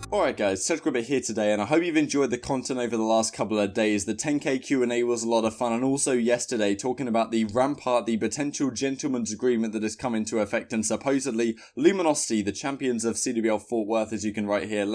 Alright guys, CWL here today, and I hope you've enjoyed the content over the last couple of days. The 10k Q&A was a lot of fun, and also yesterday talking about the Rampart, the potential gentleman's agreement that has come into effect, and supposedly Luminosity, the champions of CWL Fort Worth, as you can write here,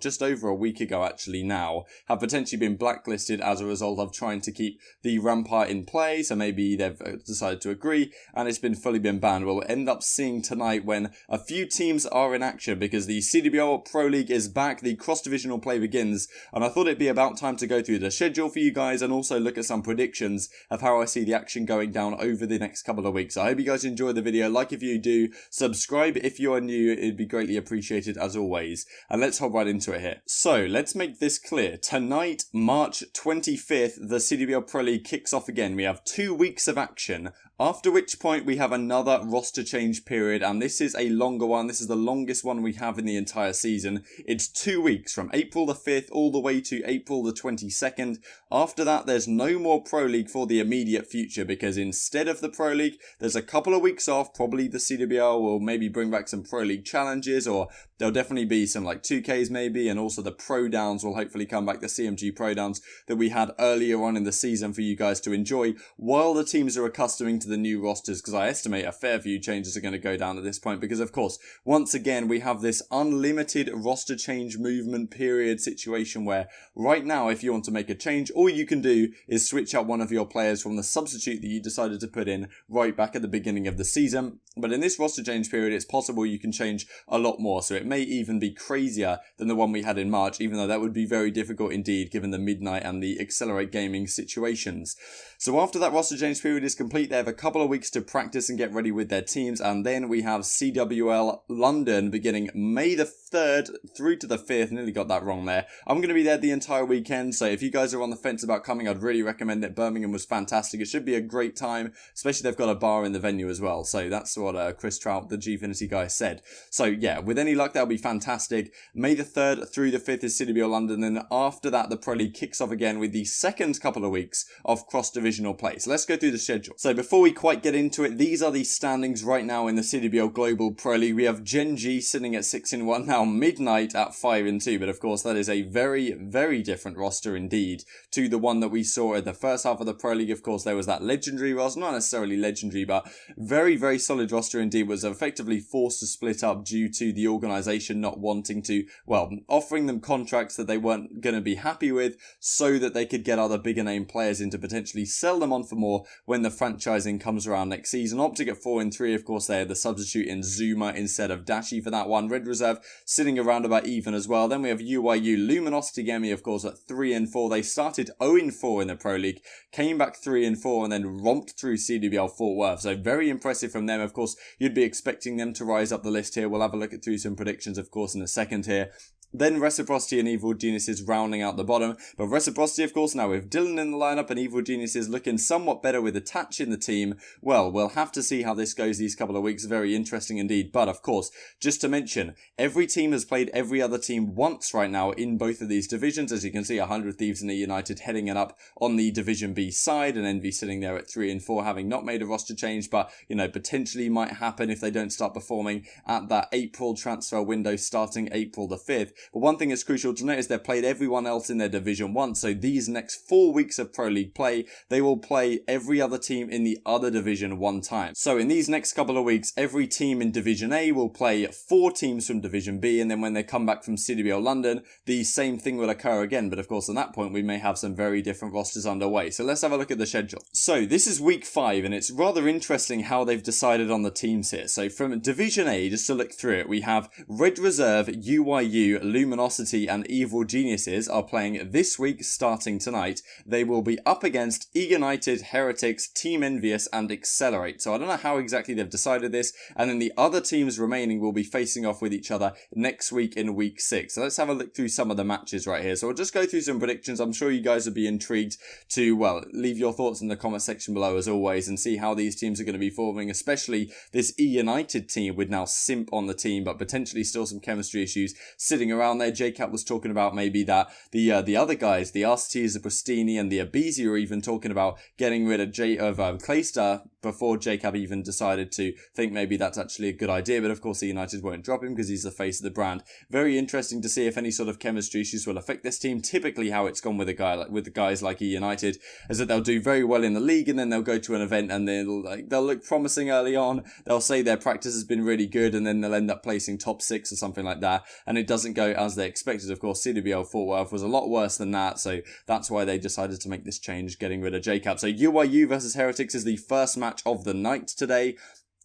just over a week ago actually now, have potentially been blacklisted as a result of trying to keep the Rampart in play, so maybe they've decided to agree, and it's fully been banned. We'll end up seeing tonight when a few teams are in action, because the CWL Pro League is back, the cross-divisional play begins, and I thought it'd be about time to go through the schedule for you guys and also look at some predictions of how I see the action going down over the next couple of weeks. I hope you guys enjoy the video. Like if you do, subscribe if you are new, it'd be greatly appreciated as always, and let's hop right into it here. So let's make this clear. Tonight, March 25th, the CWL Pro League kicks off again. We have 2 weeks of action, after which point we have another roster change period, and this is a longer one. This is the longest one we have in the entire season. It's 2 weeks, from April the 5th all the way to April the 22nd. After that, there's no more Pro League for the immediate future, because instead of the Pro League, there's a couple of weeks off. Probably the CWL will maybe bring back some Pro League challenges, or there'll definitely be some like 2Ks maybe, and also the Pro Downs will hopefully come back, the CMG Pro Downs that we had earlier on in the season for you guys to enjoy, while the teams are accustoming to the new rosters, because I estimate a fair few changes are going to go down at this point, because of course, once again, we have this unlimited roster change movement period situation where right now, if you want to make a change, all you can do is switch out one of your players from the substitute that you decided to put in right back at the beginning of the season. But in this roster change period, it's possible you can change a lot more, so it may even be crazier than the one we had in March, even though that would be very difficult indeed given the midnight and the Accelerate Gaming situations. So after that roster change period is complete, they have a couple of weeks to practice and get ready with their teams, and then we have CWL London beginning May the 3rd through to the 5th. Nearly got that wrong there. I'm going to be there the entire weekend, so if you guys are on the fence about coming, I'd really recommend it. Birmingham was fantastic. It should be a great time, especially they've got a bar in the venue as well, so that's what Chris Trout, the Gfinity guy, said. So yeah, with any luck, that'll be fantastic. May the 3rd through the 5th is CWL London, and after that, the Pro League kicks off again with the second couple of weeks of cross-divisional play. So let's go through the schedule. So before we quite get into it, these are the standings right now in the CWL Global Pro League. We have Gen G sitting at 6-1 now, Midnight at 5-2, but of course that is a very, very different roster indeed to the one that we saw in the first half of the Pro League. Of course, there was that legendary roster, not necessarily legendary, but very, very solid roster indeed, was effectively forced to split up due to the organisation not wanting to, well, offering them contracts that they weren't going to be happy with, so that they could get other bigger name players in to potentially sell them on for more when the franchising comes around next season. Optic at 4-3, of course, they had the substitute in Zuma instead of Dashi for that one. Red Reserve sitting around about even as well. Then we have UYU Luminosity Gaming, of course, at 3-4. They started 0-4 in the Pro League, came back 3-4, and then romped through CWL Fort Worth. So very impressive from them. Of course, you'd be expecting them to rise up the list here. We'll have a look at through some predictions, of course, in a second here. Then Reciprocity and Evil Geniuses rounding out the bottom. But Reciprocity, of course, now with Dylan in the lineup and Evil Geniuses looking somewhat better with Attach in the team. Well, we'll have to see how this goes these couple of weeks. Very interesting indeed. But of course, just to mention, every team has played every other team once right now in both of these divisions. As you can see, 100 Thieves and United heading it up on the Division B side, and Envy sitting there at 3-4, having not made a roster change, but, you know, potentially might happen if they don't start performing at that April transfer window starting April the 5th. But one thing that's crucial to note is they've played everyone else in their Division 1, so these next 4 weeks of Pro League play, they will play every other team in the other division one time. So in these next couple of weeks, every team in Division A will play 4 teams from Division B, and then when they come back from CWL London, the same thing will occur again, but of course at that point we may have some very different rosters underway. So let's have a look at the schedule. So this is week 5, and it's rather interesting how they've decided on the teams here. So from Division A, just to look through it, we have Red Reserve, UYU, Luminosity, and Evil Geniuses are playing this week starting tonight. They will be up against United, Heretics, Team Envious, and Accelerate. So I don't know how exactly they've decided this, and then the other teams remaining will be facing off with each other next week in week 6. So let's have a look through some of the matches right here. So I'll just go through some predictions. I'm sure you guys would be intrigued to, well, leave your thoughts in the comment section below as always, and see how these teams are going to be forming, especially this United team with now Simp on the team, but potentially still some chemistry issues sitting around there. JCat was talking about maybe that the other guys, the RCTs, the Pristini, and the Abizi, are even talking about getting rid of Claystar before Jacob even decided to think maybe that's actually a good idea. But of course, United won't drop him because he's the face of the brand. Very interesting to see if any sort of chemistry issues will affect this team. Typically, how it's gone with the guys like United is that they'll do very well in the league and then they'll go to an event and they'll look promising early on. They'll say their practice has been really good and then they'll end up placing top 6 or something like that. And it doesn't go as they expected. Of course, CWL Fort Worth was a lot worse than that. So that's why they decided to make this change, getting rid of Jacob. So UYU versus Heretics is the first match of the night today.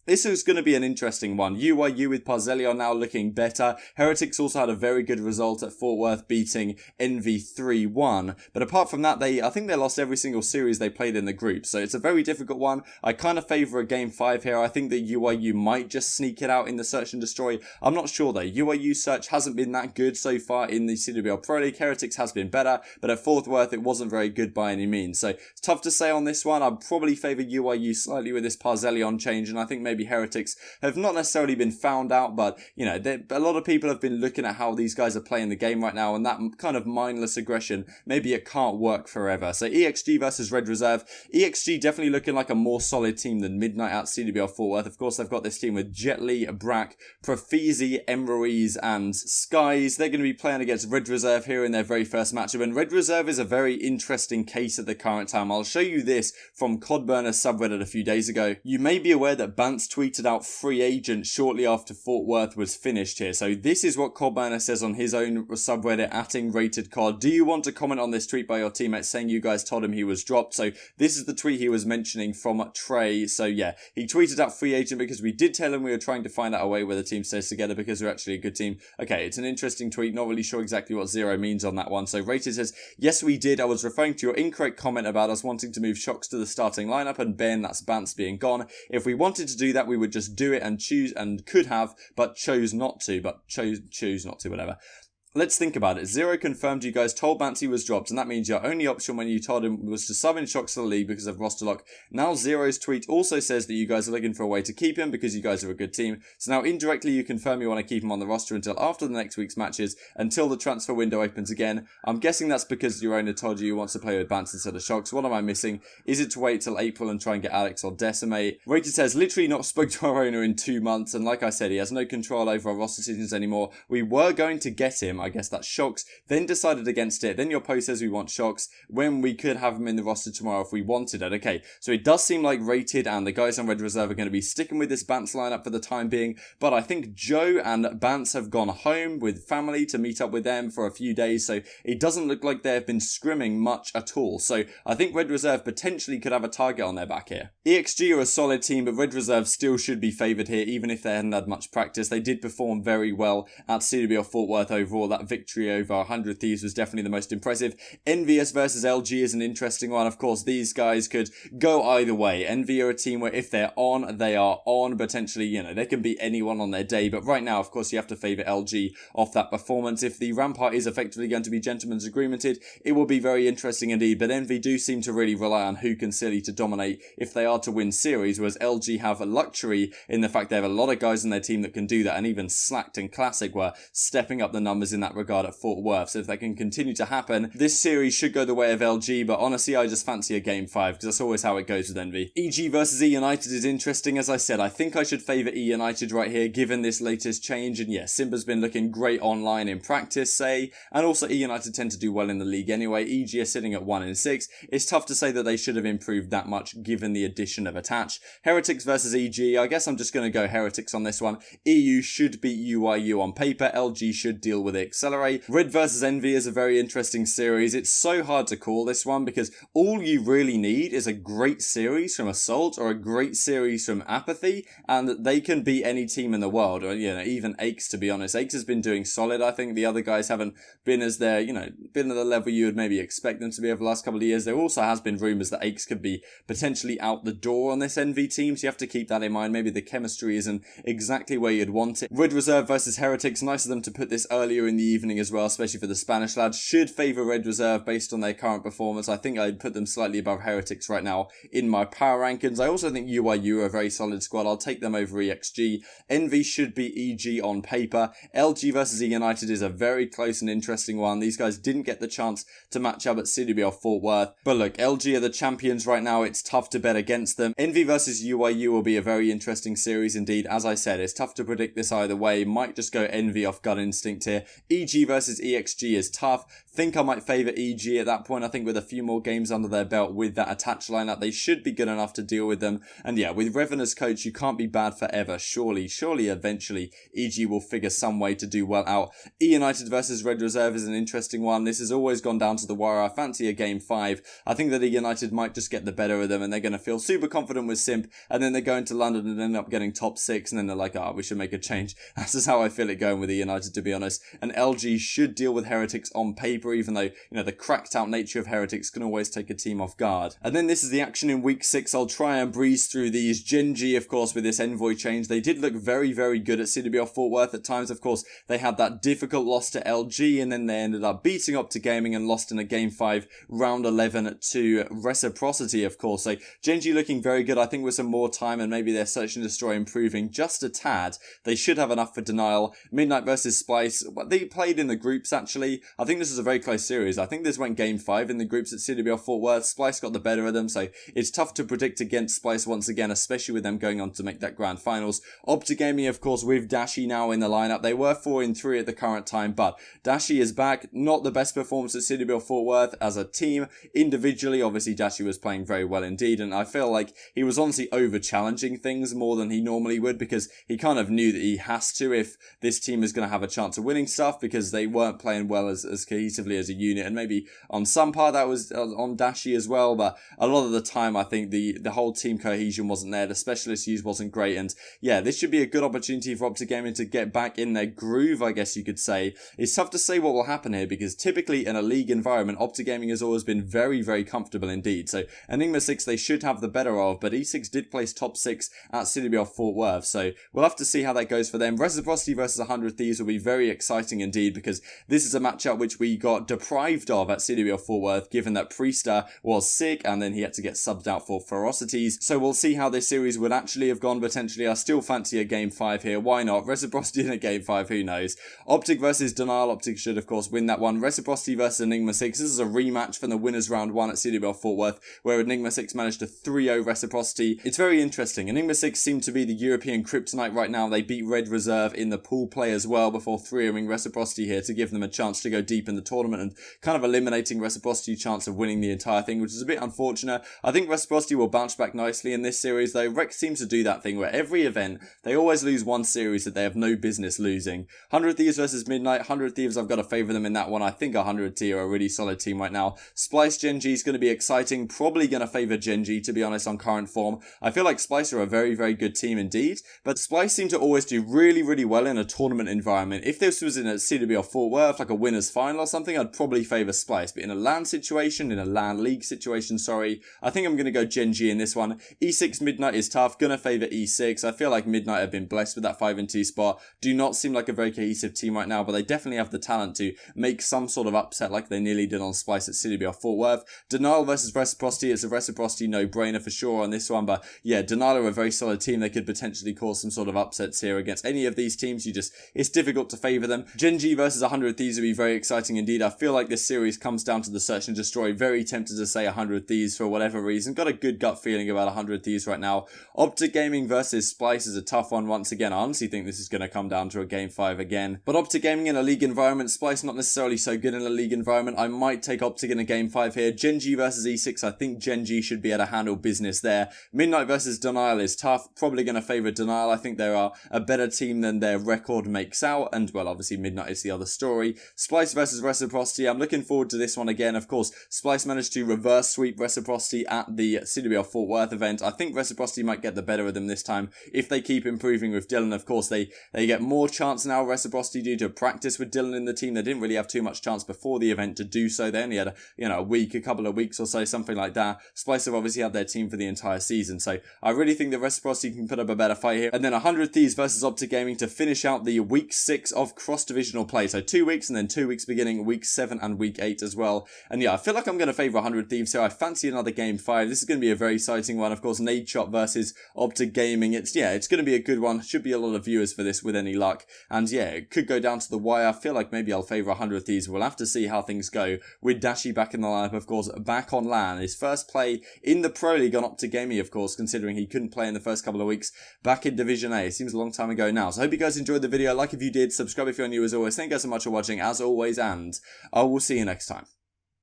This is going to be an interesting one. UYU with Parzeli are now looking better. Heretics also had a very good result at Fort Worth, beating Envy 3-1. But apart from that, I think they lost every single series they played in the group. So it's a very difficult one. I kind of favour a game 5 here. I think that UYU might just sneak it out in the search and destroy. I'm not sure though. UYU search hasn't been that good so far in the CWL Pro League. Heretics has been better, but at Fort Worth it wasn't very good by any means. So it's tough to say on this one. I'd probably favour UYU slightly with this Parzeli on change, and I think maybe Heretics have not necessarily been found out, but you know, a lot of people have been looking at how these guys are playing the game right now, and that kind of mindless aggression, maybe it can't work forever. So EXG versus Red Reserve. EXG definitely looking like a more solid team than Midnight at CWL Fort Worth. Of course, they've got this team with Jetly, Brack, Profizi, Emruiz, and Skies. They're going to be playing against Red Reserve here in their very first matchup, and Red Reserve is a very interesting case at the current time. I'll show you this from COD Burner's subreddit a few days ago. You may be aware that Bance tweeted out free agent shortly after Fort Worth was finished here. So this is what COD Burner says on his own subreddit, @ratedcod. Do you want to comment on this tweet by your teammates saying you guys told him he was dropped? So this is the tweet he was mentioning from Trey. So yeah, he tweeted out free agent because we did tell him we were trying to find out a way where the team stays together because we're actually a good team. Okay, it's an interesting tweet. Not really sure exactly what 0 means on that one. So Rated says, yes, we did. I was referring to your incorrect comment about us wanting to move Shocks to the starting lineup and Ben, that's Bance, being gone. If we wanted to do that, we would just do it and choose, and could have, but chose not to, choose not to, whatever. Let's think about it. 0 confirmed you guys told Bance he was dropped, and that means your only option when you told him was to sub in Shocks to the league because of roster lock. Now 0's tweet also says that you guys are looking for a way to keep him because you guys are a good team. So now indirectly you confirm you want to keep him on the roster until after the next week's matches, until the transfer window opens again. I'm guessing that's because your owner told you wants to play with Bance instead of Shocks. What am I missing? Is it to wait till April and try and get Alex or Decimate? Rated says, literally not spoke to our owner in 2 months, and like I said, he has no control over our roster decisions anymore. We were going to get him, I guess that's Shocks, then decided against it. Then your post says we want Shocks when we could have him in the roster tomorrow if we wanted it. Okay, so it does seem like Rated and the guys on Red Reserve are going to be sticking with this Bance lineup for the time being, but I think Joe and Bance have gone home with family to meet up with them for a few days, so it doesn't look like they've been scrimming much at all. So I think Red Reserve potentially could have a target on their back here. EXG are a solid team, but Red Reserve still should be favoured here, even if they hadn't had much practice. They did perform very well at CWL Fort Worth overall. That victory over 100 Thieves was definitely the most impressive. Envious versus LG is an interesting one. Of course, these guys could go either way. Envy are a team where if they're on, they are on. Potentially, you know, they can beat anyone on their day. But right now, of course, you have to favour LG off that performance. If the Rampart is effectively going to be gentleman's agreemented, it will be very interesting indeed. But Envy do seem to really rely on who can silly to dominate if they are to win series, whereas LG have a luxury in the fact they have a lot of guys in their team that can do that. And even Slacked and Classic were stepping up the numbers in that regard at Fort Worth. So if that can continue to happen, this series should go the way of LG, but honestly I just fancy a game 5 because that's always how it goes with Envy. EG versus E United is interesting. As I said, I think I should favour E United right here given this latest change, and yeah, Simba's been looking great online in practice, say, and also E United tend to do well in the league anyway. EG are sitting at 1-6. It's tough to say that they should have improved that much given the addition of Attach. Heretics versus EG, I guess I'm just going to go Heretics on this one. EU should beat UYU on paper, LG should deal with it. Accelerate. Red versus Envy is a very interesting series. It's so hard to call this one because all you really need is a great series from Assault or a great series from Apathy, and they can beat any team in the world, or you know, even Aches, to be honest. Aches has been doing solid. I think the other guys haven't been as their, you know, been at the level you would maybe expect them to be over the last couple of years. There also has been rumours that Aches could be potentially out the door on this Envy team, so you have to keep that in mind. Maybe the chemistry isn't exactly where you'd want it. Red Reserve versus Heretics, nice of them to put this earlier in in the evening as well, especially for the Spanish lads. Should favour Red Reserve based on their current performance. I think I'd put them slightly above Heretics right now in my power rankings. I also think UIU are a very solid squad. I'll take them over EXG. Envy should be EG on paper. LG versus E United is a very close and interesting one. These guys didn't get the chance to match up at CWL Fort Worth. But look, LG are the champions right now. It's tough to bet against them. Envy versus UIU will be a very interesting series indeed. As I said, it's tough to predict this either way. Might just go Envy off gut instinct here. EG versus EXG is tough. Think I might favour EG at that point. I think with a few more games under their belt with that attached lineup, they should be good enough to deal with them. And yeah, with Revan as coach, you can't be bad forever. Surely eventually EG will figure some way to do well out. E United versus Red Reserve is an interesting one. This has always gone down to the wire. I fancy a game 5. I think that E United might just get the better of them and they're going to feel super confident with Simp, and then they're going to London and end up getting top 6, and then they're like, we should make a change. That's just how I feel it going with E United, to be honest. And LG should deal with Heretics on paper, even though, the cracked out nature of Heretics can always take a team off guard. And then this is the action in week 6. I'll try and breeze through these. Gen G, of course, with this envoy change, they did look very, very good at CWL Fort Worth at times. Of course, they had that difficult loss to LG, and then they ended up beating up to Gaming and lost in a game 5, round 11 to Reciprocity, of course. So Gen G looking very good. I think with some more time and maybe their Search and Destroy improving just a tad, they should have enough for Denial. Midnight versus Splice, they played in the groups actually. I think this is a very close series. I think this went game 5 in the groups at CWL Fort Worth. Splice got the better of them, so it's tough to predict against Splice once again, especially with them going on to make that grand finals. Optigaming, of course, with Dashi now in the lineup. They were 4-3 at the current time, but Dashi is back. Not the best performance at CWL Fort Worth as a team. Individually, obviously, Dashi was playing very well indeed, and I feel like he was honestly over-challenging things more than he normally would, because he kind of knew that he has to if this team is going to have a chance of winning stuff, because they weren't playing well as cohesively as a unit, and maybe on some part that was on Dashi as well, but a lot of the time I think the whole team cohesion wasn't there. The specialist use wasn't great, and yeah, this should be a good opportunity for Optigaming to get back in their groove, I guess you could say. It's tough to say what will happen here, because typically in a league environment, Optigaming has always been very, very comfortable indeed. So Enigma 6 they should have the better of, but E6 did place top 6 at CWL Fort Worth, so we'll have to see how that goes for them. Reciprocity versus 100 Thieves will be very exciting indeed, because this is a matchup which we got deprived of at CWL Fort Worth, given that Priester was sick and then he had to get subbed out for Ferocities. So we'll see how this series would actually have gone potentially. I still fancy a game 5 here. Why not? Reciprocity in a game 5, who knows? Optic versus Denial. Optic should of course win that one. Reciprocity versus Enigma 6. This is a rematch from the winners round 1 at CWL Fort Worth, where Enigma 6 managed to 3-0 Reciprocity. It's very interesting. Enigma 6 seem to be the European kryptonite right now. They beat Red Reserve in the pool play as well before 3-0ing Reciprocity here to give them a chance to go deep in the tournament and kind of eliminating Reciprocity chance of winning the entire thing, which is a bit unfortunate. I think Reciprocity will bounce back nicely in this series though. Rex seems to do that thing where every event they always lose one series that they have no business losing. 100 Thieves versus Midnight. 100 Thieves, I've got to favour them in that one. I think 100 T are a really solid team right now. Splice Gen G is going to be exciting. Probably going to favour Gen G, to be honest, on current form. I feel like Splice are a very, very good team indeed, but Splice seem to always do really, really well in a tournament environment. If this was in a CWL Fort Worth, like a winners final or something, I'd probably favour Splice, but in a LAN situation, in a LAN league situation, I think I'm going to go Gen G in this one. E6 Midnight is tough. Going to favour E6. I feel like Midnight have been blessed with that 5-2 spot. Do not seem like a very cohesive team right now, but they definitely have the talent to make some sort of upset like they nearly did on Splice at CWL Fort Worth. Denial versus Reciprocity. It's a Reciprocity no-brainer for sure on this one, but yeah, Denial are a very solid team. They could potentially cause some sort of upsets here against any of these teams. It's difficult to favour them. Gen G versus 100 Thieves would be very exciting indeed. I feel like this series comes down to the Search and Destroy. Very tempted to say 100 Thieves for whatever reason. Got a good gut feeling about 100 Thieves right now. Optigaming versus Splice is a tough one once again. I honestly think this is going to come down to a game 5 again. But Optigaming in a league environment, Splice not necessarily so good in a league environment. I might take Optic in a game 5 here. Gen G versus E6. I think Gen G should be able to handle business there. Midnight versus Denial is tough. Probably going to favour Denial. I think they are a better team than their record makes out. And well, obviously Midnight is the other story. Splice versus Reciprocity. I'm looking forward to this one again. Of course, Splice managed to reverse sweep Reciprocity at the CWL Fort Worth event. I think Reciprocity might get the better of them this time if they keep improving with Dylan. Of course, they get more chance now, Reciprocity, due to practice with Dylan in the team. They didn't really have too much chance before the event to do so. They only had a couple of weeks or so, something like that. Splice have obviously had their team for the entire season, so I really think that Reciprocity can put up a better fight here. And then 100 Thieves versus Optic Gaming to finish out the week 6 of cross-divisional cross-divisional play. So 2 weeks and then 2 weeks beginning week 7 and week 8 as well. And yeah, I feel like I'm going to favour 100 Thieves, so I fancy another game 5. This is going to be a very exciting one. Of course, Nadeshot versus Optic Gaming. It's going to be a good one. Should be a lot of viewers for this with any luck. And yeah, it could go down to the wire. I feel like maybe I'll favour 100 Thieves. We'll have to see how things go. With Dashi back in the lineup, of course, back on LAN. His first play in the Pro League on Optic Gaming, of course, considering he couldn't play in the first couple of weeks back in Division A. It seems a long time ago now. So I hope you guys enjoyed the video. Like if you did, subscribe if you're new as always. Thank you guys so much for watching as always, and I will see you next time.